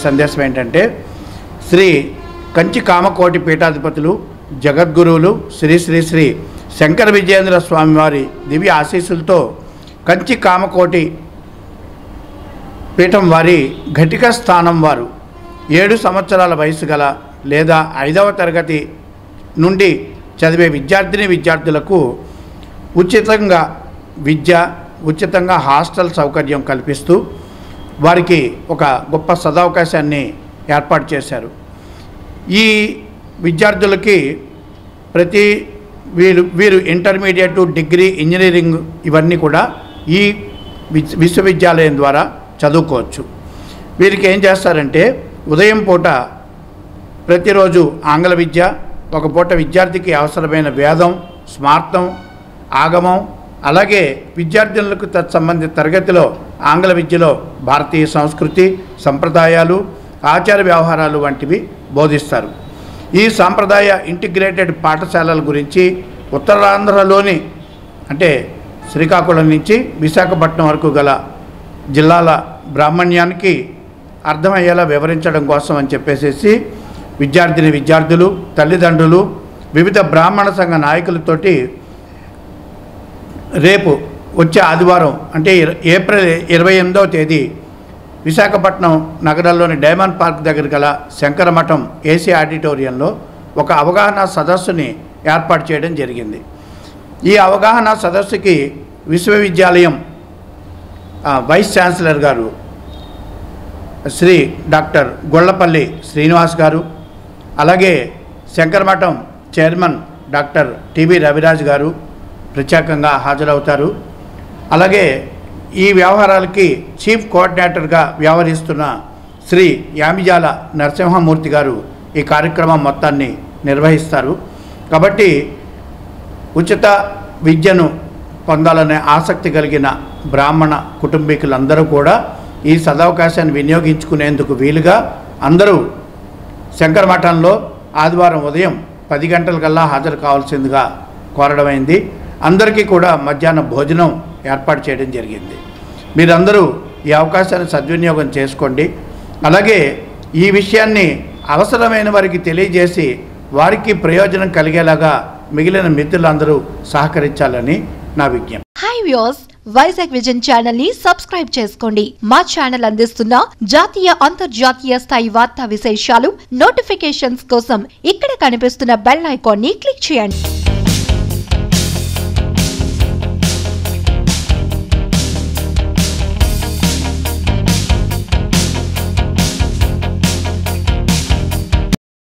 సందేశం ఏంటంటే, శ్రీ కంచి కామకోటి పీఠాధిపతులు జగద్గురువులు శ్రీ శ్రీ శ్రీ శంకర విజయేంద్ర స్వామి వారి దివ్య ఆశీస్సులతో కంచి కామకోటి పీఠం వారి ఘటిక స్థానం వారు 7 సంవత్సరాల వయసు గల లేదా 5వ తరగతి నుండి చదివే విద్యార్థులకు ఉచితంగా విద్య, ఉచితంగా హాస్టల్ సౌకర్యం కల్పిస్తూ వారికి ఒక గొప్ప సదవకాశాన్ని ఏర్పాటు చేశారు. ఈ విద్యార్థులకి వీరు ఇంటర్మీడియట్, డిగ్రీ, ఇంజనీరింగ్ ఇవన్నీ కూడా ఈ విశ్వవిద్యాలయం ద్వారా చదువుకోవచ్చు. వీరికి ఏం చేస్తారంటే, ఉదయం పూట ప్రతిరోజు ఆంగ్ల విద్య, ఒక పూట విద్యార్థికి అవసరమైన వేదం, స్మార్థం, ఆగమం, అలాగే విద్యార్థులకు తత్సంబంధిత తరగతిలో ఆంగ్ల విద్యలో భారతీయ సంస్కృతి, సంప్రదాయాలు, ఆచార వ్యవహారాలు వంటివి బోధిస్తారు. ఈ సాంప్రదాయ ఇంటిగ్రేటెడ్ పాఠశాలల గురించి ఉత్తరాంధ్రలోని అంటే శ్రీకాకుళం నుంచి విశాఖపట్నం వరకు గల జిల్లాల బ్రాహ్మణ్యానికి అర్థమయ్యేలా వివరించడం కోసం అని చెప్పేసి విద్యార్థులు, తల్లిదండ్రులు, వివిధ బ్రాహ్మణ సంఘ నాయకులతోటి రేపు వచ్చే ఆదివారం అంటే ఏప్రిల్ 28వ తేదీ విశాఖపట్నం నగరంలోని డైమండ్ పార్క్ దగ్గర గల శంకరమఠం ఏసీ ఆడిటోరియంలో ఒక అవగాహన సదస్సుని ఏర్పాటు చేయడం జరిగింది. ఈ అవగాహన సదస్సుకి విశ్వవిద్యాలయం వైస్ ఛాన్సలర్ గారు శ్రీ డాక్టర్ గొల్లపల్లి శ్రీనివాస్ గారు, అలాగే Sankaramatham chairman doctor TV Raviraj గారు ప్రత్యేకంగా హాజరవుతారు. అలాగే ఈ వ్యవహారాలకి చీఫ్ కోఆర్డినేటర్గా వ్యవహరిస్తున్న శ్రీ యామిజాల నరసింహమూర్తి గారు ఈ కార్యక్రమం మొత్తాన్ని నిర్వహిస్తారు. కాబట్టి ఉచిత విద్యను పొందాలనే ఆసక్తి కలిగిన బ్రాహ్మణ కుటుంబీకులందరూ కూడా ఈ సదవకాశాన్ని వినియోగించుకునేందుకు వీలుగా అందరూ శంకరమఠంలో ఆదివారం ఉదయం 10 గంటలకల్లా హాజరు కావాల్సిందిగా కోరడమైంది. అందరికీ కూడా మధ్యాహ్న భోజనం ఏర్పాటు చేయడం జరిగింది. మీరందరూ ఈ అవకాశాన్ని సద్వినియోగం చేసుకోండి. అలాగే ఈ విషయాన్ని అవసరమైన వారికి తెలియజేసి వారికి ప్రయోజనం కలిగేలాగా మిగిలిన మిత్రులందరూ సహకరించాలని నా విజ్ఞప్తి. Hi viewers, Vizag vision channel ని సబ్స్క్రైబ్ చేసుకోండి. మా ఛానల్ అందిస్తున్న జాతీయ, అంతర్జాతీయ స్థాయి వార్తా విశేషాలు, నోటిఫికేషన్స్ కోసం ఇక్కడ కనిపిస్తున్న బెల్ ఐకాన్ ని క్లిక్ చేయండి.